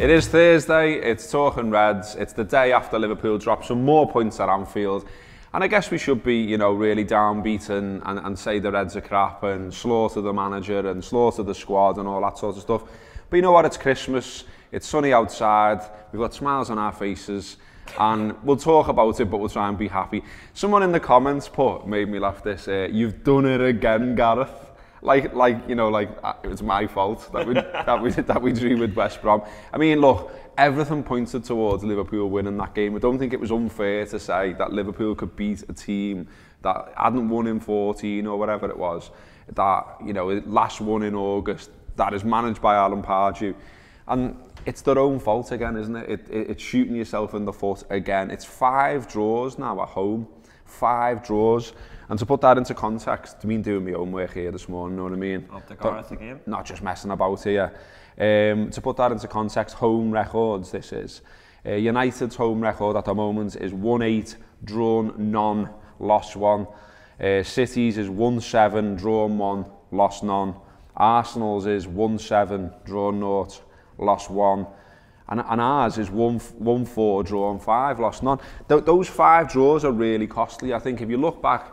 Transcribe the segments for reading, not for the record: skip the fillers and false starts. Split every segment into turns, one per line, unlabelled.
It is Thursday, it's Talking Reds, it's the day after Liverpool dropped some more points at Anfield, and I guess we should be, you know, really downbeat and say the Reds are crap and slaughter the manager and slaughter the squad and all that sort of stuff. But you know what, it's Christmas, it's sunny outside, we've got smiles on our faces, and we'll talk about it, but we'll try and be happy. Someone in the comments made me laugh this, you've done it again, Gareth. Like you know, like it was my fault that we drew with West Brom. I mean, look, everything pointed towards Liverpool winning that game. I don't think it was unfair to say that Liverpool could beat a team that hadn't won in 14 or whatever it was. That, you know, it last won in August. That is managed by Pardew, and it's their own fault again, isn't it? It's shooting yourself in the foot again. It's 5 draws now at home. 5 draws. And to put that into context, I've been doing my homework here this morning, you know what I mean?
Up to Gareth again. Not
just messing about here. To put that into context, home records this is. United's home record at the moment is 1-8, drawn none, lost 1. City's is 1-7, drawn 1, lost none. Arsenal's is 1-7, drawn 0, lost 1. And ours is 1-4, drawn 5, lost none. Those 5 draws are really costly. I think if you look back,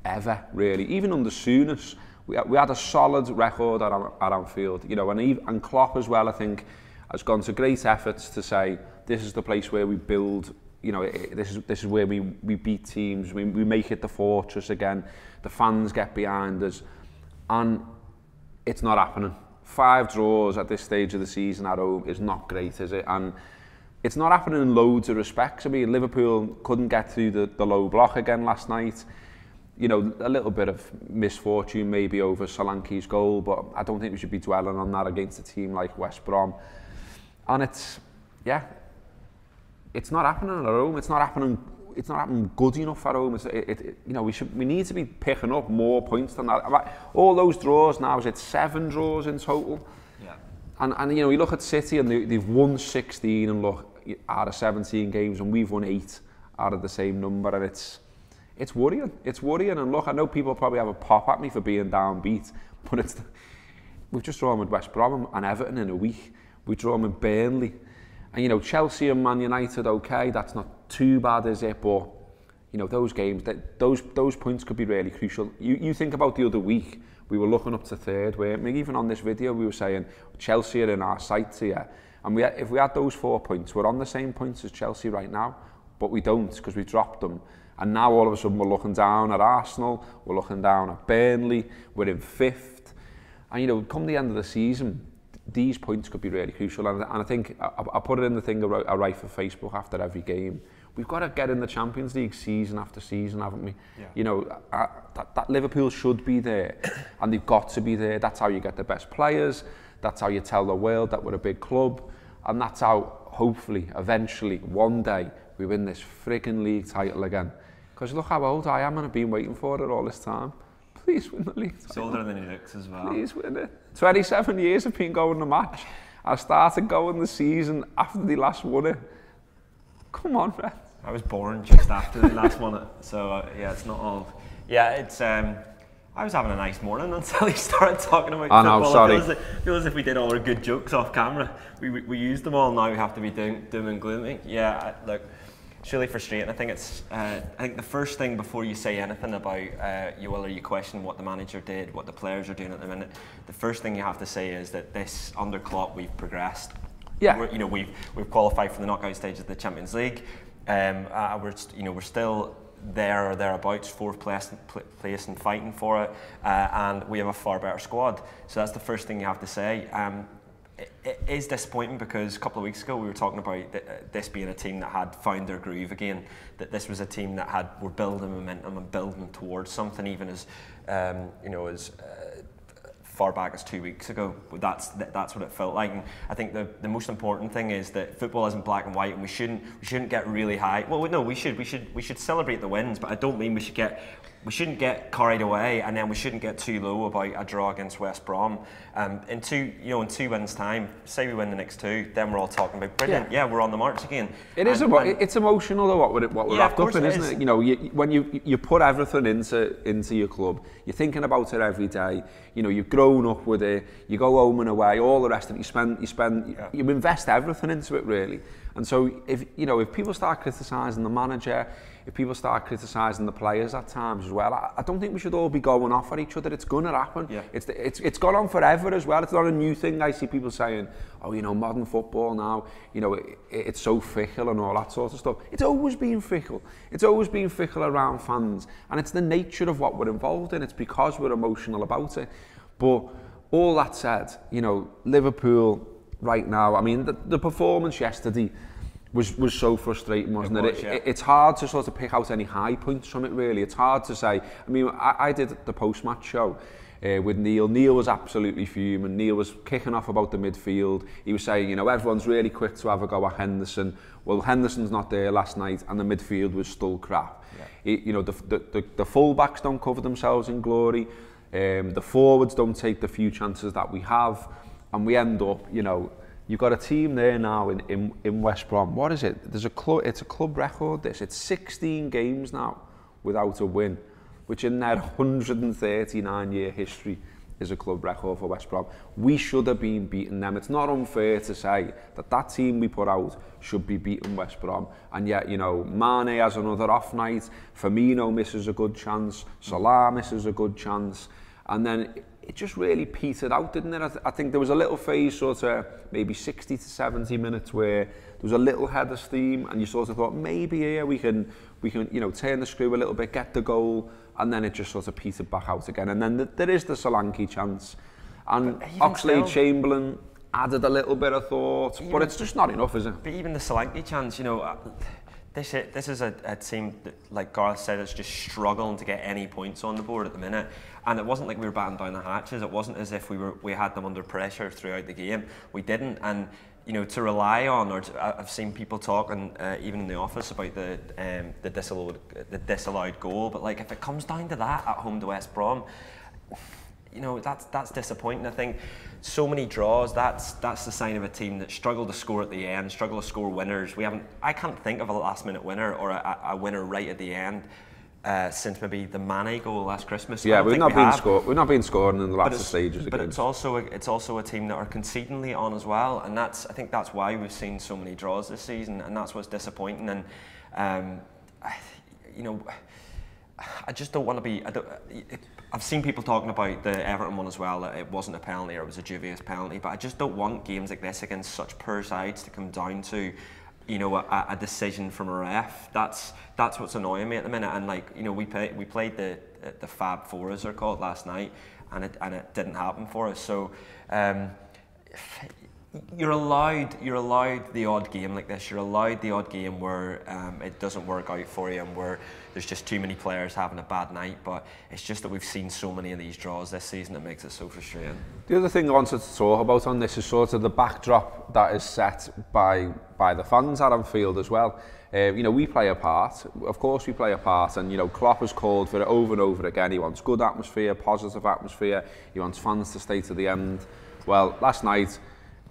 ever really, even under Souness, we had a solid record at Anfield, you know, and Klopp as well, I think, has gone to great efforts to say this is the place where we build, you know, this is where we beat teams, we make it the fortress again, the fans get behind us, and it's not happening. 5 draws at this stage of the season at home is not great, is it? And it's not happening in loads of respects. I mean, Liverpool couldn't get through the low block again last night. You know, a little bit of misfortune maybe over Solanke's goal, but I don't think we should be dwelling on that against a team like West Brom. And it's not happening at home. It's not happening good enough at home. You know, we need to be picking up more points than that. All those draws now, is it 7 draws in total?
Yeah. And
you know, you look at City and they've won 16 and look out of 17 games, and we've won 8 out of the same number, and it's worrying. It's worrying. And look, I know people probably have a pop at me for being downbeat, but we've just drawn with West Brom and Everton in a week. We've drawn with Burnley. And, you know, Chelsea and Man United, okay, that's not too bad, is it? But, you know, those games, those points could be really crucial. You think about the other week, we were looking up to 3rd, weren't we? Even on this video, we were saying Chelsea are in our sights here. And if we had those 4 points, we're on the same points as Chelsea right now, but we don't because we dropped them. And now all of a sudden we're looking down at Arsenal, we're looking down at Burnley, we're in 5th. And, you know, come the end of the season, these points could be really crucial. And I think I put it in the thing I write for Facebook after every game. We've got to get in the Champions League season after season, haven't we? Yeah. You know, that Liverpool should be there, and they've got to be there. That's how you get the best players. That's how you tell the world that we're a big club. And that's how, hopefully, eventually, one day, we win this frigging league title again. Because look how old I am and I've been waiting for it all this time. Please win the league title.
It's older than he looks as well.
Please win it. 27 years I've been going the match. I started going the season after they last won it. Come on, Red.
I was born just after they last won it. So, yeah, it's not all... Yeah, it's... I was having a nice morning until he started talking about football.
No, sorry.
I feel as if we did all our good jokes off camera. We used them all, now we have to be doom and gloomy. Yeah, look... It's really frustrating. I think the first thing before you say anything about you question what the manager did, what the players are doing at the minute, the first thing you have to say is that this under Klopp we've progressed.
Yeah.
We've qualified for the knockout stage of the Champions League. We're still there or thereabouts, 4th place and fighting for it, and we have a far better squad. So that's the first thing you have to say. It is disappointing because a couple of weeks ago we were talking about this being a team that had found their groove again, that this was a team that were building momentum and building towards something, even as far back as 2 weeks ago. That's what it felt like. And I think the most important thing is that football isn't black and white, and we shouldn't get really high. Well, no, we should celebrate the wins, but I don't mean we should get we shouldn't get carried away, and then we shouldn't get too low about a draw against West Brom. In 2 wins' time, say we win the next 2, then we're all talking about brilliant. Yeah, we're on the march again.
It's emotional though what we're wrapped up in, isn't it? You know, when you put everything into your club, you're thinking about it every day. You know, you've grown up with it. You go home and away, all the rest of it. You invest everything into it really. And so if people start criticising the manager, if people start criticising the players at times as well, I don't think we should all be going off at each other. It's going to happen. Yeah. It's gone on forever as well. It's not a new thing. I see people saying, oh, you know, modern football now, you know, it's so fickle and all that sort of stuff. It's always been fickle. It's always been fickle around fans. And it's the nature of what we're involved in. It's because we're emotional about it. But all that said, you know, Liverpool right now, I mean, the performance yesterday was so frustrating, wasn't it? It's hard to sort of pick out any high points from it, really. It's hard to say. I mean, I did the post-match show with Neil. Neil was absolutely fuming. Neil was kicking off about the midfield. He was saying, you know, everyone's really quick to have a go at Henderson. Well, Henderson's not there last night, and the midfield was still crap. Yeah. You know, the full-backs don't cover themselves in glory. The forwards don't take the few chances that we have, and we end up, you know, you've got a team there now in West Brom. What is it? It's a club record, this. It's 16 games now without a win, which in their 139-year history is a club record for West Brom. We should have been beating them. It's not unfair to say that team we put out should be beating West Brom. And yet, you know, Mane has another off night, Firmino misses a good chance, Salah misses a good chance, and then it just really petered out, didn't it? I think there was a little phase, sort of maybe 60 to 70 minutes, where there was a little head of steam, and you sort of thought maybe here we can you know, turn the screw a little bit, get the goal, and then it just sort of petered back out again. And then there is the Solanke chance, and Oxlade-Chamberlain added a little bit of thought, but it's just not enough, is it?
But even the Solanke chance, you know, this is a team that, like Gareth said, is just struggling to get any points on the board at the minute. And it wasn't like we were batting down the hatches. It wasn't as if we had them under pressure throughout the game. We didn't. And you know, to rely on, I've seen people talking even in the office about the disallowed goal. But like, if it comes down to that at home to West Brom, you know, that's disappointing. I think so many draws. That's the sign of a team that struggled to score at the end, struggle to score winners. I can't think of a last-minute winner or a winner right at the end since maybe the Mane goal last Christmas.
Yeah, we've not been scoring in the latter stages.
But it's also a team that are conceding late on as well, and I think that's why we've seen so many draws this season, and that's what's disappointing. And you know, I just don't want to be. I've seen people talking about the Everton one as well, that it wasn't a penalty or it was a dubious penalty, but I just don't want games like this against such poor sides to come down to, you know, a decision from a ref. That's what's annoying me at the minute. And like, you know, we played the Fab Four, as they're called, last night, and it didn't happen for us. So you're allowed the odd game like this. You're allowed the odd game where it doesn't work out for you and where there's just too many players having a bad night. But it's just that we've seen so many of these draws this season that makes it so frustrating.
The other thing I wanted to talk about on this is sort of the backdrop that is set by the fans at Anfield as well. You know, we play a part. Of course we play a part, and you know, Klopp has called for it over and over again. He wants good atmosphere, positive atmosphere. He wants fans to stay to the end. Well, last night,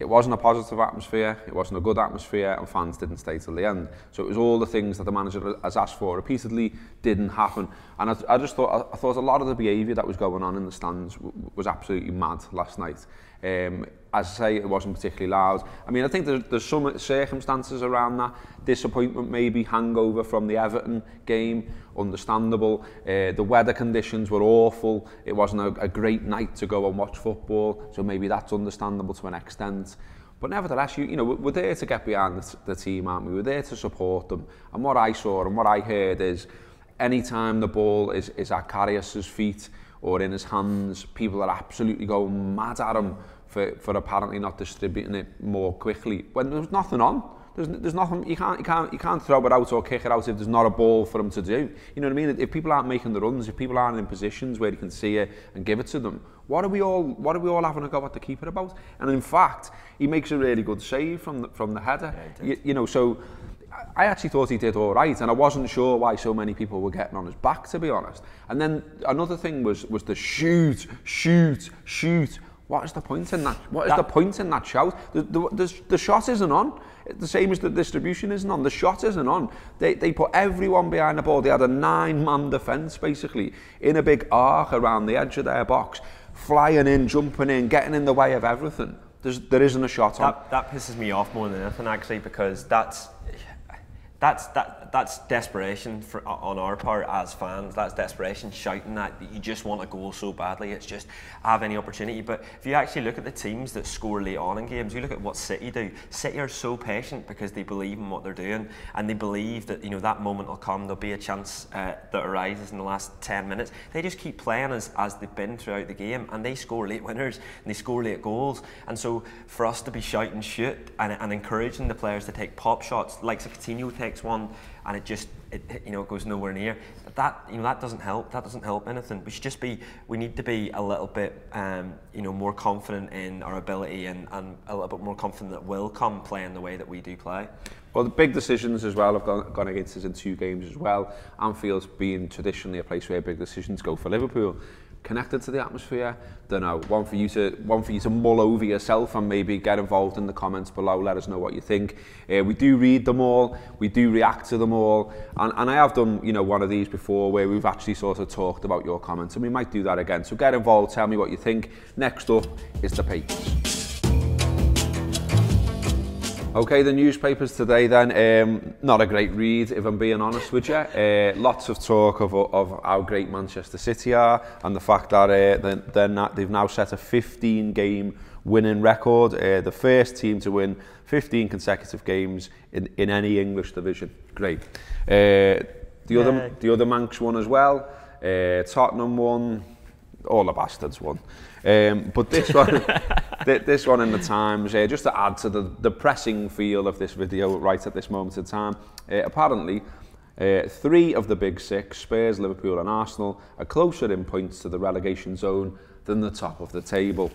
it wasn't a positive atmosphere, it wasn't a good atmosphere, and fans didn't stay till the end. So it was all the things that the manager has asked for repeatedly didn't happen. And I thought a lot of the behaviour that was going on in the stands was absolutely mad last night. As I say, it wasn't particularly loud. I mean, I think there's some circumstances around that. Disappointment, maybe hangover from the Everton game, understandable. The weather conditions were awful. It wasn't a great night to go and watch football, so maybe that's understandable to an extent. But nevertheless, you know, we're there to get behind the team, aren't we? We're there to support them. And what I saw and what I heard is, anytime the ball is at Karius's feet or in his hands, people are absolutely going mad at him for apparently not distributing it more quickly. When there's nothing on, there's nothing. You can't throw it out or kick it out if there's not a ball for him to do. You know what I mean? If people aren't making the runs, if people aren't in positions where you can see it and give it to them, what are we all having a go at the keeper about? And in fact, he makes a really good save from the header. Yeah, you know, so I actually thought he did all right, and I wasn't sure why so many people were getting on his back, to be honest. And then another thing was the shoot. What is the point in that? What is the point in that shout? The shot isn't on. The same as the distribution isn't on. The shot isn't on. They put everyone behind the ball. They had a 9-man defence, basically, in a big arc around the edge of their box, flying in, jumping in, getting in the way of everything. There isn't a shot on.
That pisses me off more than anything, actually, because that's desperation on our part as fans. That's desperation, shouting that you just want a goal so badly. It's just have any opportunity. But if you actually look at the teams that score late on in games, you look at what City do. City are so patient because they believe in what they're doing, and they believe that that moment will come. There'll be a chance that arises in the last 10 minutes. They just keep playing as they've been throughout the game, and they score late winners and they score late goals. And so for us to be shouting shoot and encouraging the players to take pop shots, like Coutinho takes one, and it goes nowhere near. That doesn't help. That doesn't help anything. We need to be a little bit more confident in our ability and a little bit more confident that we'll come playing the way that we do play.
Well, the big decisions as well have gone against us in 2 games as well. Anfield's been traditionally a place where big decisions go for Liverpool. Connected to the atmosphere, don't know. One for you to mull over yourself and maybe get involved in the comments below. Let us know what you think. We do read them all, we do react to them all, and I have done one of these before where we've actually sort of talked about your comments, and we might do that again. So get involved, tell me what you think. Next up is the papers. Okay, the newspapers today then, not a great read if I'm being honest with you. Lots of talk of how great Manchester City are and the fact that they've now set a 15-game winning record. The first team to win 15 consecutive games in any English division. Great. The other Manx won as well. Tottenham won. All the bastards won. But this one, this one in the Times, just to add to the depressing feel of this video right at this moment in time, apparently 3 of the big 6, Spurs, Liverpool and Arsenal, are closer in points to the relegation zone than the top of the table.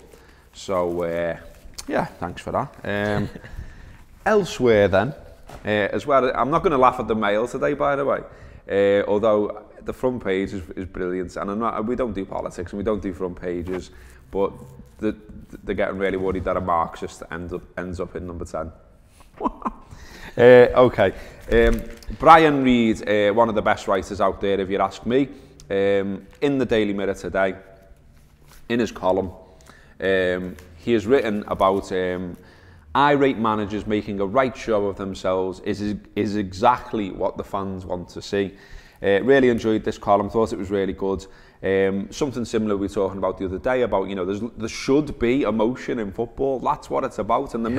So, yeah, thanks for that. Elsewhere then, as well, I'm not going to laugh at the Mail today, by the way, although the front page is brilliant, and we don't do politics and we don't do front pages, but they're getting really worried that a Marxist ends up in number 10. Okay, Brian Reid, one of the best writers out there if you ask me, in the Daily Mirror today, in his column, he has written about irate managers making a right show of themselves is exactly what the fans want to see. Really enjoyed this column, thought it was really good. Something similar we were talking about the other day about, there should be emotion in football. That's what it's about. And the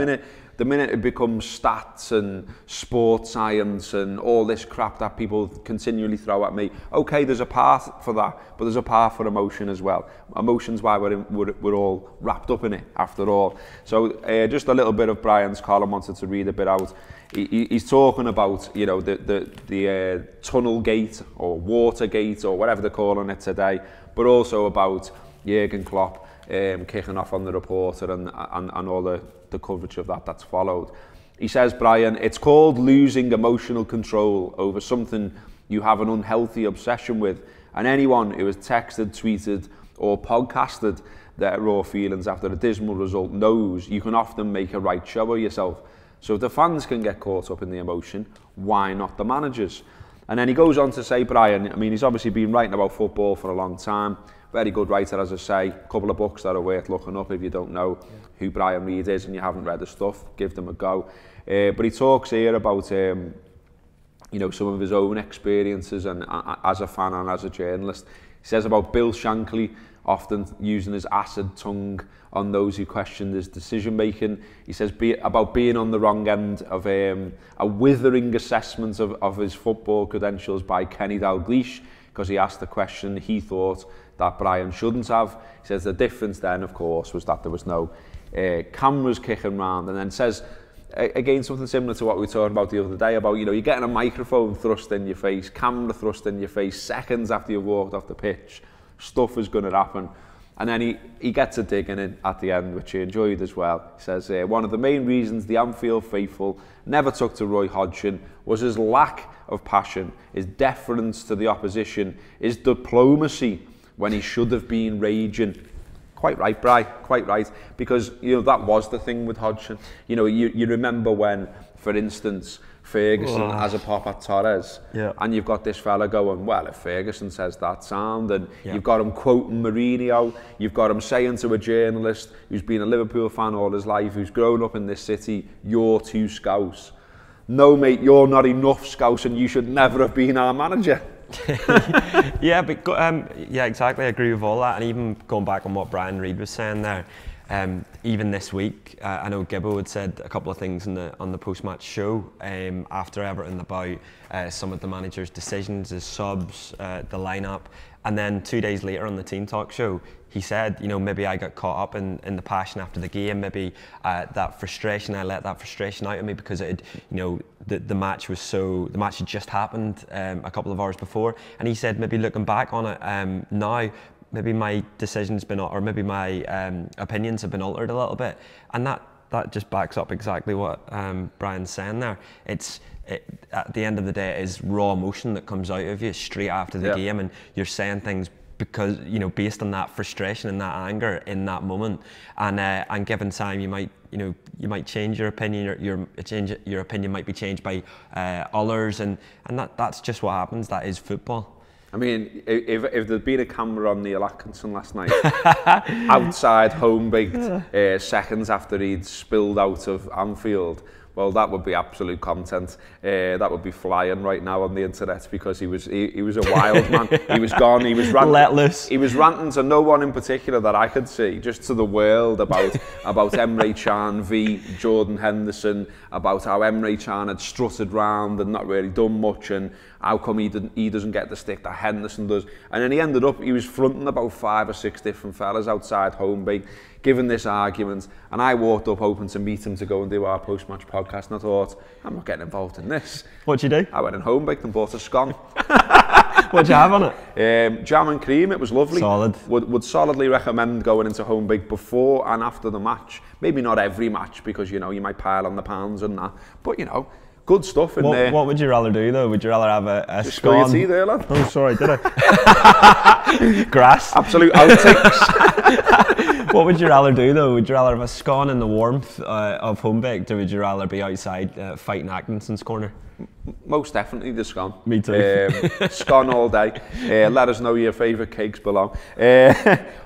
minute it becomes stats and sports science and all this crap that people continually throw at me, okay, there's a part for that, but there's a part for emotion as well. Emotion's why we're all wrapped up in it, after all. So just a little bit of Brian's column, wanted to read a bit out. He's talking about, the tunnel gate or water gate or whatever they're calling it today, but also about Jurgen Klopp kicking off on the reporter and all the coverage of that's followed. He says, Brian, it's called losing emotional control over something you have an unhealthy obsession with, and anyone who has texted, tweeted or podcasted their raw feelings after a dismal result knows you can often make a right show of yourself. So if the fans can get caught up in the emotion, why not the managers? And then he goes on to say, Brian, I mean, he's obviously been writing about football for a long time. Very good writer, as I say. A couple of books that are worth looking up if you don't know who Brian Reid is and you haven't read the stuff, give them a go. But he talks here about, some of his own experiences and as a fan and as a journalist. He says about Bill Shankly often using his acid tongue on those who questioned his decision-making. He says about being on the wrong end of a withering assessment of his football credentials by Kenny Dalglish, because he asked the question he thought that Brian shouldn't have. He says the difference then, of course, was that there was no cameras kicking round, and then says, again, something similar to what we were talking about the other day, about, you're getting a microphone thrust in your face, camera thrust in your face, seconds after you've walked off the pitch. Stuff is going to happen. And then he gets a dig in it at the end, which he enjoyed as well. He says, one of the main reasons the Anfield faithful never took to Roy Hodgson was his lack of passion, his deference to the opposition, his diplomacy when he should have been raging. Quite right, Bri, quite right. Because, that was the thing with Hodgson. You remember when, for instance, Ferguson has a pop at Torres, and you've got this fella going, well, if Ferguson says that sound, and you've got him quoting Mourinho, you've got him saying to a journalist who's been a Liverpool fan all his life, who's grown up in this city, you're too scouse. No, mate, you're not enough scouse, and you should never have been our manager.
Exactly. I agree with all that, and even going back on what Brian Reid was saying there. Even this week, I know Gibbo had said a couple of things on the post-match show after Everton about some of the manager's decisions, his subs, the lineup, and then 2 days later on the Team Talk show, he said, maybe I got caught up in the passion after the game, maybe that frustration, I let that frustration out of me because it had, the match had just happened a couple of hours before, and he said maybe looking back on it now, maybe my decision's been, or maybe my opinions have been altered a little bit, and that just backs up exactly what Brian's saying there. At the end of the day, it is raw emotion that comes out of you straight after the game, and you're saying things because based on that frustration and that anger in that moment, and given time, you might change your opinion, or your opinion might be changed by others, and that's just what happens. That is football.
I mean, if there'd been a camera on Neil Atkinson last night, outside home baked, seconds after he'd spilled out of Anfield, well, that would be absolute content. That would be flying right now on the internet because he was a wild man. He was gone. He was ranting.
Let loose.
He was ranting to no one in particular that I could see, just to the world about Emre Can v Jordan Henderson, about how Emre Can had strutted round and not really done much, and how come he doesn't get the stick that Henderson does. And then he was fronting about 5 or 6 different fellas outside home bake, giving this argument, and I walked up hoping to meet him to go and do our post-match podcast, and I thought, I'm not getting involved in this.
What'd you do?
I went in home baked and bought a scone.
What'd you have on
it? Jam and cream, it was lovely.
Solid.
Would solidly recommend going into home bake before and after the match. Maybe not every match, because you might pile on the pounds and that, but good stuff in there.
What would you rather do though? Would you rather have a
Just
scone?
spill your tea there, lad.
Oh, sorry, did I? Grass.
Absolute outtakes.
What would you rather do though? Would you rather have a scone in the warmth of home baked, or would you rather be outside fighting Atkinson's corner?
Most definitely the scone.
Me too.
Scone all day. Let us know your favourite cakes below.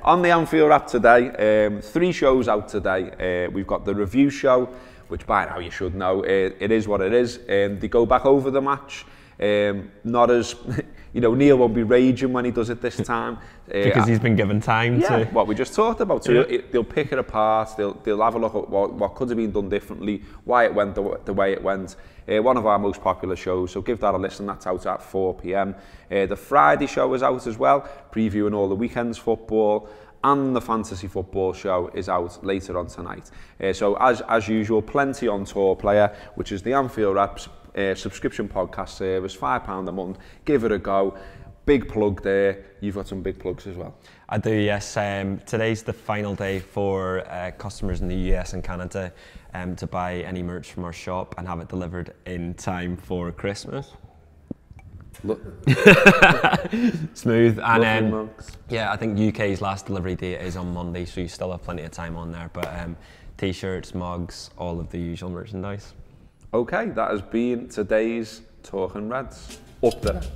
On the Anfield app today, 3 shows out today. We've got the review show, which by now you should know, it is what it is. They go back over the match, not as, Neil won't be raging when he does it this time.
Because he's been given time to...
what we just talked about. So they'll pick it apart, they'll have a look at what could have been done differently, why it went the way it went. One of our most popular shows, so give that a listen, that's out at 4 p.m. The Friday show is out as well, previewing all the weekend's football, and the fantasy football show is out later on tonight. So as usual, plenty on Tour Player, which is the Anfield app's subscription podcast service, £5 a month. Give it a go. Big plug there. You've got some big plugs as well.
I do, yes. Today's the final day for customers in the US and Canada to buy any merch from our shop and have it delivered in time for Christmas.
Look.
Smooth. And I think UK's last delivery date is on Monday, so you still have plenty of time on there. But t-shirts, mugs, all of the usual merchandise.
Okay, that has been today's Talking Reds. Up the Reds.